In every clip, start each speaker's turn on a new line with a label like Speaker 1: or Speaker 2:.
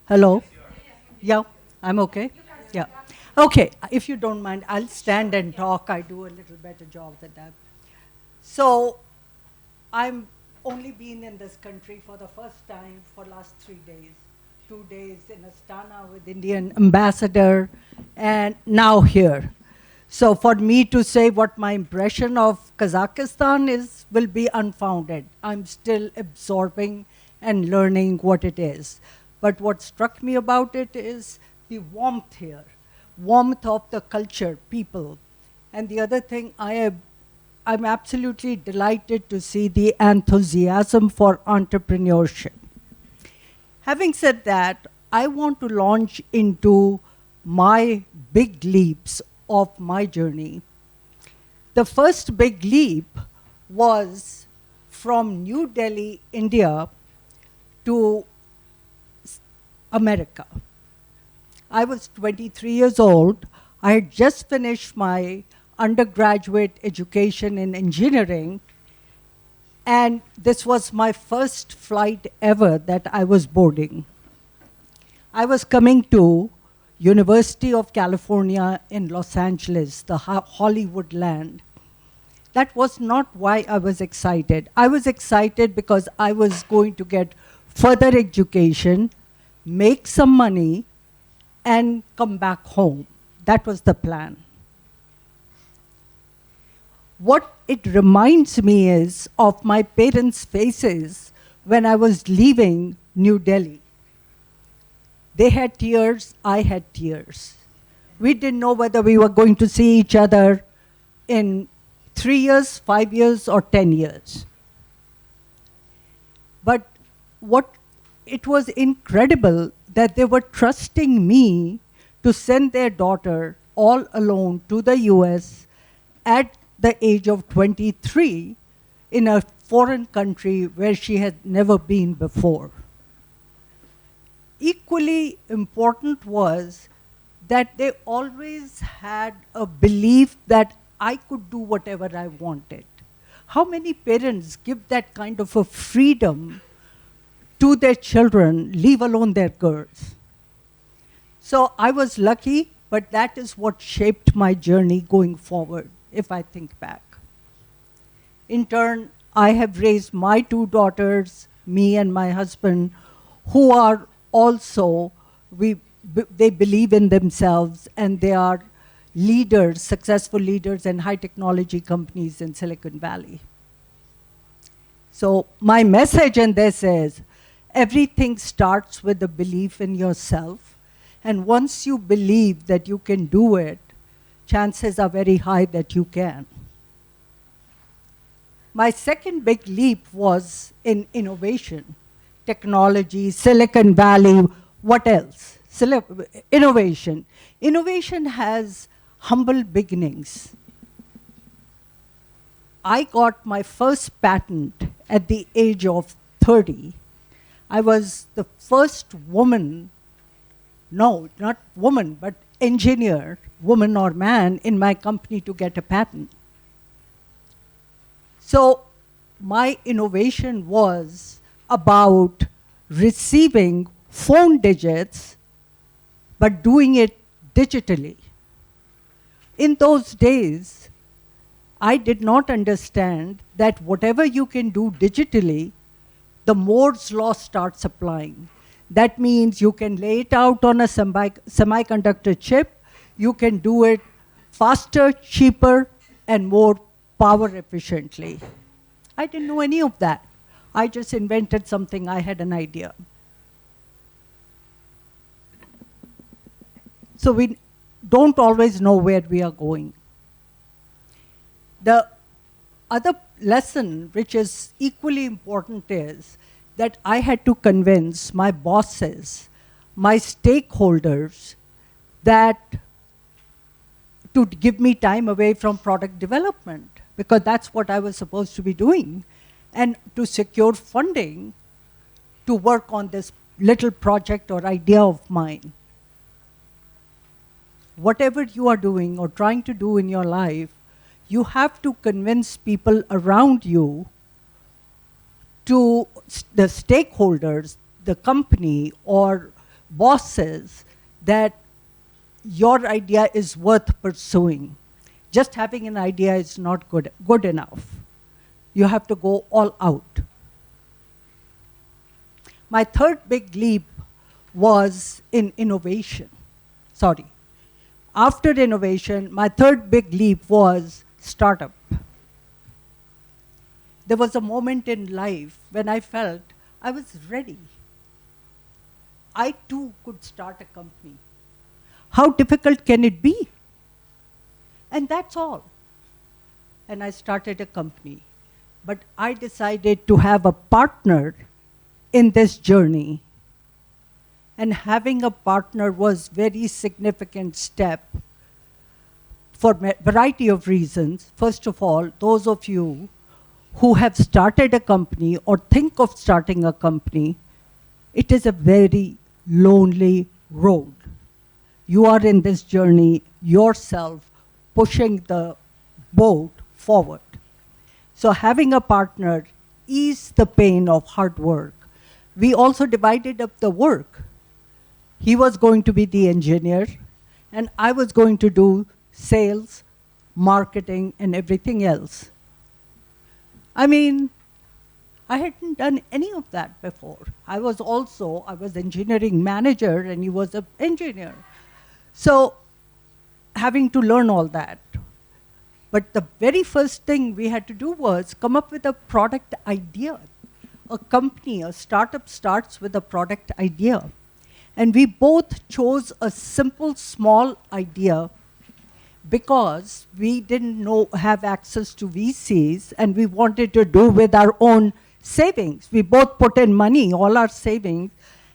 Speaker 1: Hello? Yeah, I'm okay. Yeah. Okay, if you don't mind, I'll stand and talk. I do a little better job than that. So, I'm only been in this country for the first time for last 3 days. 2 days in Astana with Indian ambassador, and now here. So for me to say what my impression of Kazakhstan is will be unfounded. I'm still absorbing and learning what it is. But what struck me about it is the warmth here, warmth of the culture, people. And the other thing I'm absolutely delighted to see the enthusiasm for entrepreneurship. Having said that, I want to launch into my big leaps of my journey. The first big leap was from New Delhi, India, to America. I was 23 years old. I had just finished my undergraduate education in engineering, and this was my first flight ever that I was boarding. I was coming to University of California in Los Angeles, the Hollywood land. That was not why I was excited. I was excited because I was going to get further education, make some money, and come back home. That was the plan. What it reminds me is of my parents' faces when I was leaving New Delhi. They had tears, I had tears. We didn't know whether we were going to see each other in 3 years, 5 years, or 10 years. But it was incredible that they were trusting me to send their daughter all alone to the US at the age of 23 in a foreign country where she had never been before. Equally important was that they always had a belief that I could do whatever I wanted. How many parents give that kind of a freedom to their children, leave alone their girls? So I was lucky, but that is what shaped my journey going forward, if I think back. In turn, I have raised my 2 daughters, me and my husband, who are also, they believe in themselves, and they are leaders, successful leaders in high technology companies in Silicon Valley. So my message in this is, everything starts with a belief in yourself. And once you believe that you can do it, chances are very high that you can. My second big leap was in innovation, technology, Silicon Valley, what else? Innovation. Innovation has humble beginnings. I got my first patent at the age of 30. I was the first woman, no, not woman, but engineer, woman or man, in my company to get a patent. So my innovation was about receiving phone digits, but doing it digitally. In those days, I did not understand that whatever you can do digitally, the Moore's law starts applying. That means you can lay it out on a semiconductor chip, you can do it faster, cheaper, and more power efficiently. I didn't know any of that. I just invented something, I had an idea. So we don't always know where we are going. The other lesson, which is equally important, is that I had to convince my bosses, my stakeholders, that to give me time away from product development, because that's what I was supposed to be doing, and to secure funding to work on this little project or idea of mine. Whatever you are doing or trying to do in your life, you have to convince people around you, to the stakeholders, the company, or bosses that your idea is worth pursuing. Just having an idea is not good enough. You have to go all out. My third big leap was in innovation. Sorry. After innovation, my third big leap was startup. There was a moment in life when I felt I was ready. I too could start a company. How difficult can it be? And that's all. And I started a company. But I decided to have a partner in this journey. And having a partner was a very significant step for a variety of reasons. First of all, those of you who have started a company or think of starting a company, it is a very lonely road. You are in this journey yourself, pushing the boat forward. So having a partner eased the pain of hard work. We also divided up the work. He was going to be the engineer, and I was going to do sales, marketing, and everything else. I mean, I hadn't done any of that before. I was engineering manager, and he was an engineer. So having to learn all that. But the very first thing we had to do was come up with a product idea. A company, a startup starts with a product idea. And we both chose a simple, small idea because we didn't have access to VCs, and we wanted to do with our own savings. We both put in money, all our savings,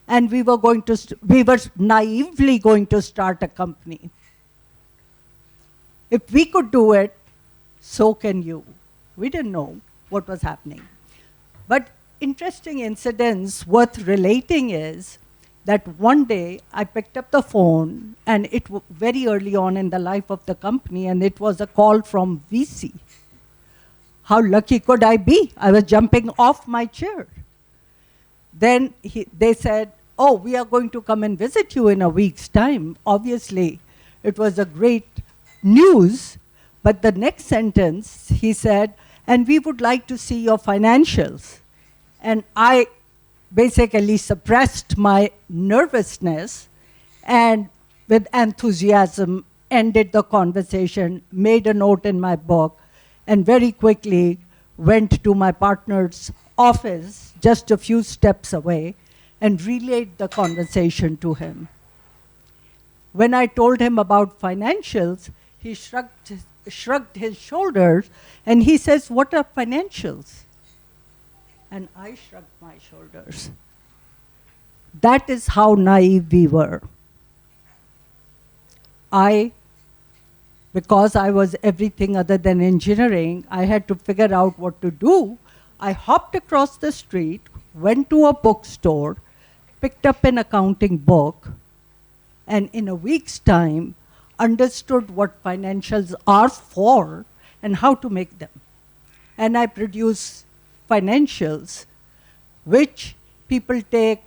Speaker 1: and we were naively going to start a company. If we could do it, so can you. We didn't know what was happening. But interesting incidents worth relating is that one day I picked up the phone, and it was very early on in the life of the company, and it was a call from VC. How lucky could I be? I was jumping off my chair. Then they said, oh, we are going to come and visit you in a week's time. Obviously, it was a great news, but the next sentence, he said, and we would like to see your financials. And I basically suppressed my nervousness and with enthusiasm ended the conversation, made a note in my book, and very quickly went to my partner's office just a few steps away and relayed the conversation to him. When I told him about financials, he shrugged his shoulders, and he says, what are financials? And I shrugged my shoulders. That is how naive we were. Because I was everything other than engineering, I had to figure out what to do. I hopped across the street, went to a bookstore, picked up an accounting book, and in a week's time, understood what financials are for and how to make them. And I produced financials, which people take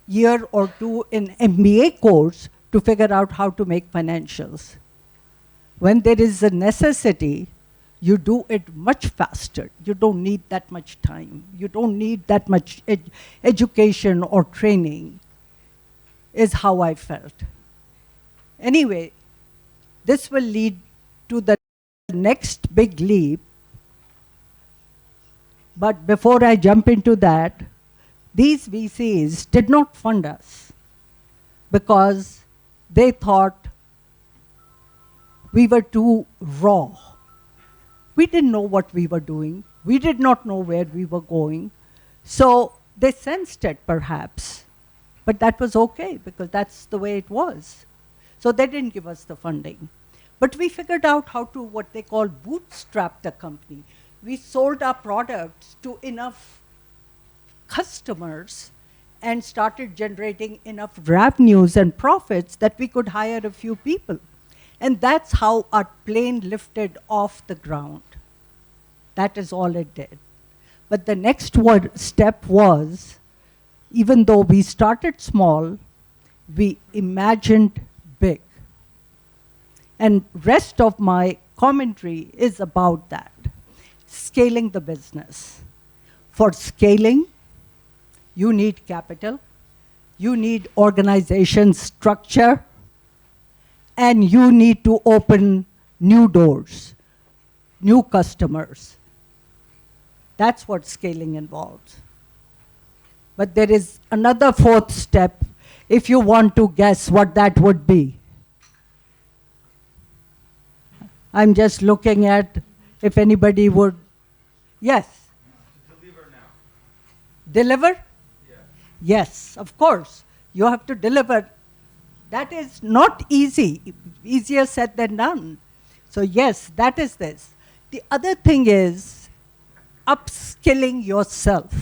Speaker 1: year or two in MBA course to figure out how to make financials. When there is a necessity, you do it much faster. You don't need that much time. You don't need that much education or training, is how I felt. Anyway, this will lead to the next big leap. But before I jump into that, these VCs did not fund us because they thought we were too raw. We didn't know what we were doing. We did not know where we were going. So they sensed it, perhaps. But that was okay, because that's the way it was. So they didn't give us the funding. But we figured out how to, what they call, bootstrap the company. We sold our products to enough customers and started generating enough revenues and profits that we could hire a few people. And that's how our plane lifted off the ground. That is all it did. But the next step was, even though we started small, we imagined big. And rest of my commentary is about that, scaling the business. For scaling, you need capital, you need organization structure, and you need to open new doors, new customers. That's what scaling involves. But there is another fourth step, if you want to guess what that would be. I'm just looking at if anybody would. Yes?
Speaker 2: Deliver now.
Speaker 1: Deliver?
Speaker 2: Yeah.
Speaker 1: Yes, of course. You have to deliver. That is not easy, easier said than done. So yes, that is this. The other thing is upskilling yourself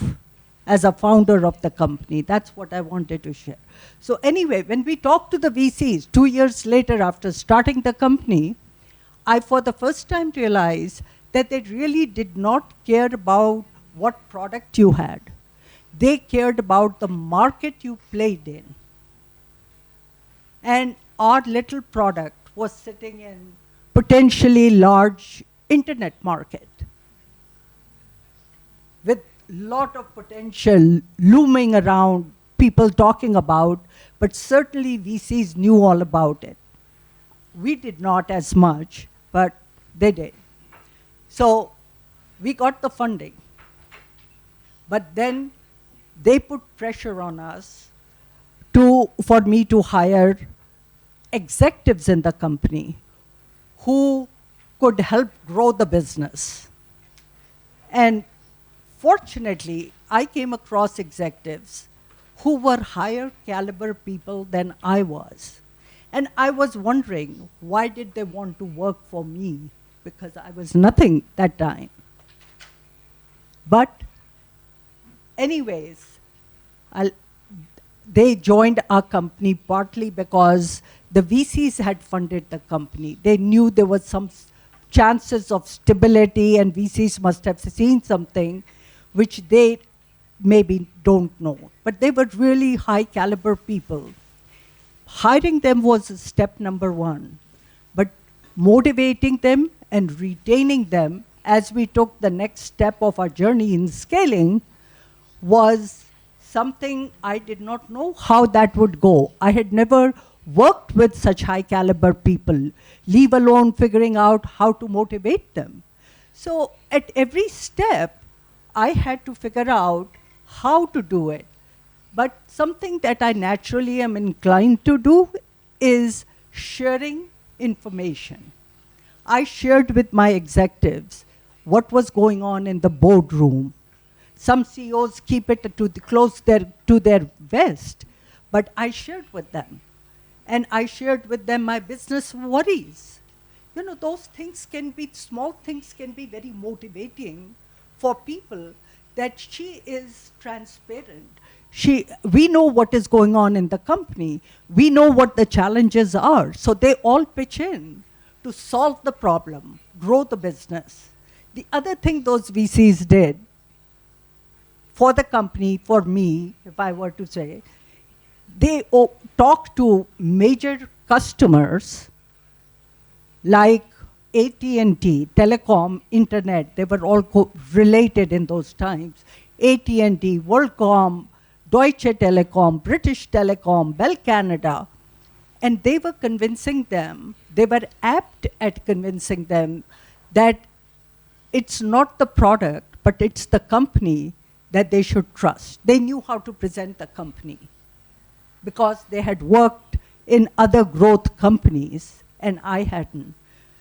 Speaker 1: as a founder of the company. That's what I wanted to share. So anyway, when we talked to the VCs 2 years later after starting the company, I for the first time realized that they really did not care about what product you had. They cared about the market you played in. And our little product was sitting in potentially large internet market with lot of potential looming around, people talking about, but certainly VCs knew all about it. We did not as much, but they did. So we got the funding. But then they put pressure on us for me to hire executives in the company who could help grow the business. And fortunately, I came across executives who were higher caliber people than I was. And I was wondering, why did they want to work for me? Because I was nothing that time. But anyways, they joined our company partly because the VCs had funded the company. They knew there was some chances of stability, and VCs must have seen something which they maybe don't know. But they were really high caliber people. Hiring them was step number one, but motivating them and retaining them as we took the next step of our journey in scaling was something I did not know how that would go. I had never worked with such high caliber people, leave alone figuring out how to motivate them. So at every step, I had to figure out how to do it. But something that I naturally am inclined to do is sharing information. I shared with my executives what was going on in the boardroom. Some CEOs keep it close to their vest, but I shared with them. And I shared with them my business worries. You know, those things can be, small things can be very motivating for people, that she is transparent. We know what is going on in the company. We know what the challenges are. So they all pitch in to solve the problem, grow the business. The other thing those VCs did for the company, for me, if I were to say, they talked to major customers like AT&T, telecom, internet. They were all related in those times. AT&T, WorldCom, Deutsche Telekom, British Telecom, Bell Canada. And they were convincing them, they were apt at convincing them that it's not the product, but it's the company that they should trust. They knew how to present the company because they had worked in other growth companies and I hadn't.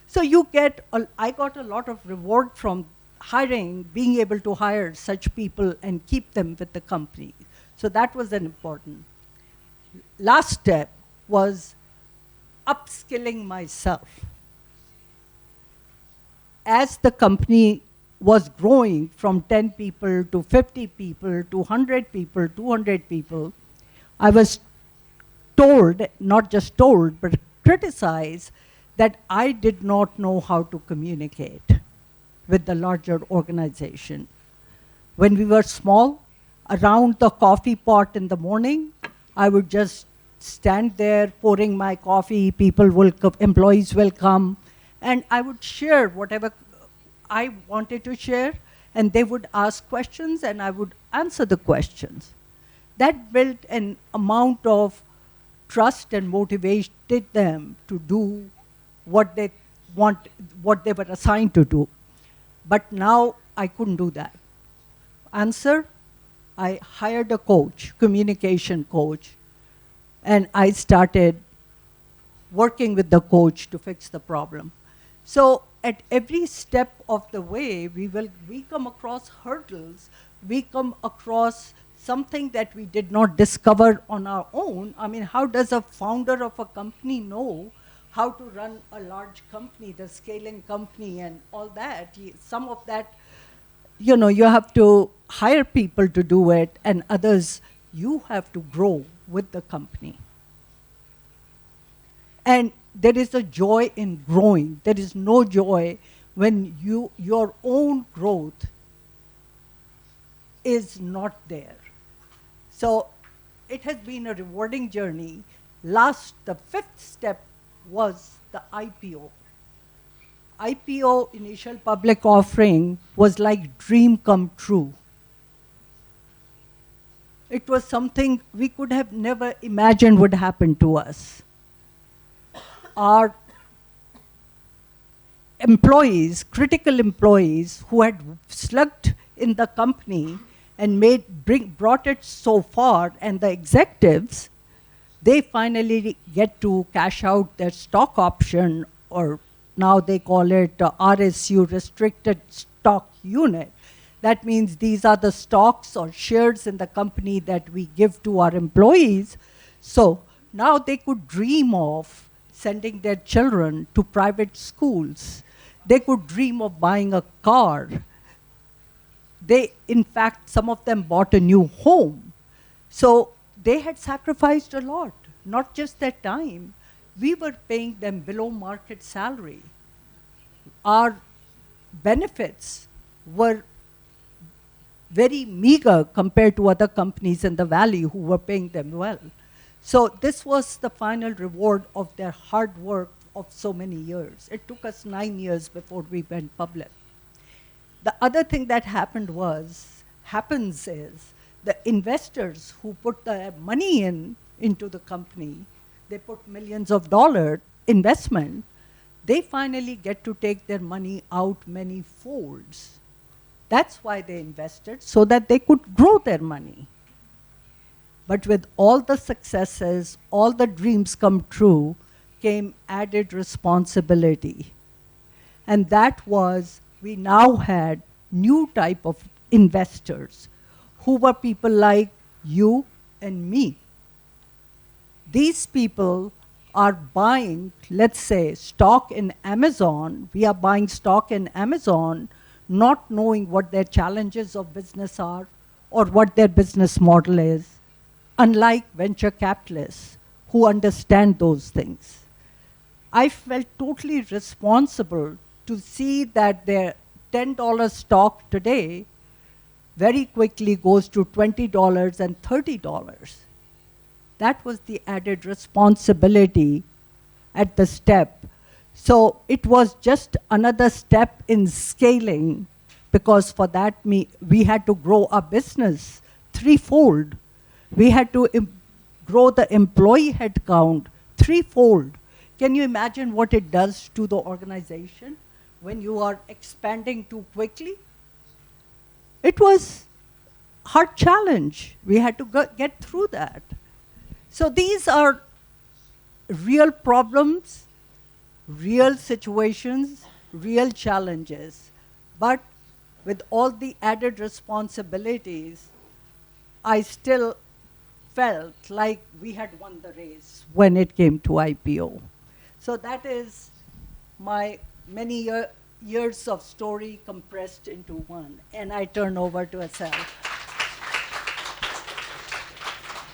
Speaker 1: So I got a lot of reward from hiring, being able to hire such people and keep them with the company. So that was an important. Last step was upskilling myself. As the company was growing from 10 people to 50 people to 100 people, 200 people, I was told, not just told, but criticized that I did not know how to communicate with the larger organization. When we were small, around the coffee pot in the morning, I would just stand there pouring my coffee, employees will come, and I would share whatever I wanted to share, and they would ask questions, and I would answer the questions. That built an amount of trust and motivated them to do what they want, what they were assigned to do. But now I couldn't do that. Answer, I hired a coach, communication coach, and I started working with the coach to fix the problem. So at every step of the way, we come across hurdles, we come across something that we did not discover on our own. I mean, how does a founder of a company know how to run a large company, the scaling company and all that? Some of that, you have to hire people to do it, and others, you have to grow with the company. And there is a joy in growing. There is no joy when your own growth is not there. So it has been a rewarding journey. The fifth step was the IPO. IPO, initial public offering, was like dream come true. It was something we could have never imagined would happen to us. Our employees, critical employees who had slugged in the company and brought it so far, and the executives, they finally get to cash out their stock option, or now they call it RSU, restricted stock unit. That means these are the stocks or shares in the company that we give to our employees. So now they could dream of sending their children to private schools. They could dream of buying a car. In fact, some of them bought a new home. So they had sacrificed a lot, not just their time. We were paying them below market salary. Our benefits were very meager compared to other companies in the valley who were paying them well. So this was the final reward of their hard work of so many years. It took us 9 years before we went public. The other thing that happens is the investors who put their money into the company, they put millions of dollars investment, they finally get to take their money out many folds. That's why they invested, so that they could grow their money. But with all the successes, all the dreams come true, came added responsibility. And that was, we now had new type of investors who were people like you and me. These people are buying, let's say, stock in Amazon. We are buying stock in Amazon, not knowing what their challenges of business are or what their business model is, unlike venture capitalists who understand those things. I felt totally responsible to see that their $10 stock today very quickly goes to $20 and $30. That was the added responsibility at the step. So it was just another step in scaling, because for that we had to grow our business threefold. We had to grow the employee headcount threefold. Can you imagine what it does to the organization when you are expanding too quickly? It was a hard challenge. We had to get through that. So these are real problems, real situations, real challenges. But with all the added responsibilities, I still felt like we had won the race when it came to IPO. So that is my many years of story compressed into one. And I turn over to Asel.